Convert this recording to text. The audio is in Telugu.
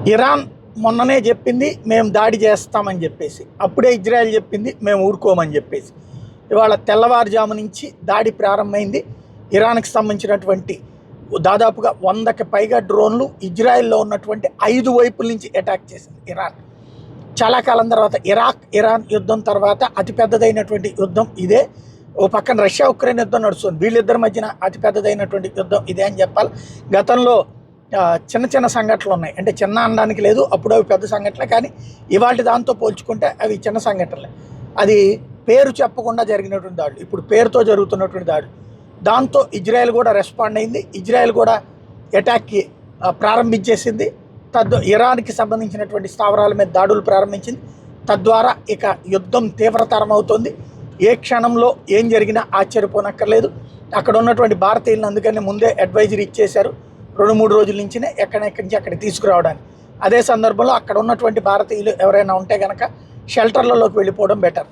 ఇరాన్ మొన్ననే చెప్పింది మేము దాడి చేస్తామని చెప్పేసి, అప్పుడే ఇజ్రాయెల్ చెప్పింది మేము ఊరుకోమని చెప్పేసి. ఇవాళ తెల్లవారుజాము నుంచి దాడి ప్రారంభమైంది. ఇరాన్కి సంబంధించినటువంటి దాదాపుగా 100కి పైగా డ్రోన్లు ఇజ్రాయెల్లో ఉన్నటువంటి 5 వైపుల నుంచి అటాక్ చేసింది ఇరాన్. చాలా కాలం తర్వాత ఇరాన్ యుద్ధం తర్వాత అతిపెద్దదైనటువంటి యుద్ధం ఇదే. ఓ పక్కన రష్యా ఉక్రెయిన్ యుద్ధం నడుస్తుంది, వీళ్ళిద్దరి మధ్యన అతిపెద్దదైనటువంటి యుద్ధం ఇదే అని చెప్పాలి. గతంలో చిన్న చిన్న సంఘటనలు ఉన్నాయి, అంటే చిన్న అనడానికి లేదు, అప్పుడు అవి పెద్ద సంఘటనలే, కానీ ఇవాళ దాంతో పోల్చుకుంటే అవి చిన్న సంఘటనలే. అది పేరు చెప్పకుండా జరిగినటువంటి దాడులు, ఇప్పుడు పేరుతో జరుగుతున్నటువంటి దాడులు. దాంతో ఇజ్రాయెల్ కూడా రెస్పాండ్ అయింది, ఇజ్రాయెల్ కూడా అటాక్కి ప్రారంభించేసింది. ఇరాన్కి సంబంధించినటువంటి స్థావరాల మీద దాడులు ప్రారంభించింది. తద్వారా ఇక యుద్ధం తీవ్రతరం అవుతుంది. ఏ క్షణంలో ఏం జరిగినా ఆశ్చర్యపోనక్కర్లేదు. అక్కడ ఉన్నటువంటి భారతీయులను అందుకని ముందే అడ్వైజరీ ఇచ్చేశారు, 2-3 రోజుల నుంచినే ఎక్కడెక్కడి నుంచి అక్కడికి తీసుకురావడానికి. అదే సందర్భంలో అక్కడ ఉన్నటువంటి భారతీయులు ఎవరైనా ఉంటే కనుక షెల్టర్లలోకి వెళ్ళిపోవడం బెటర్.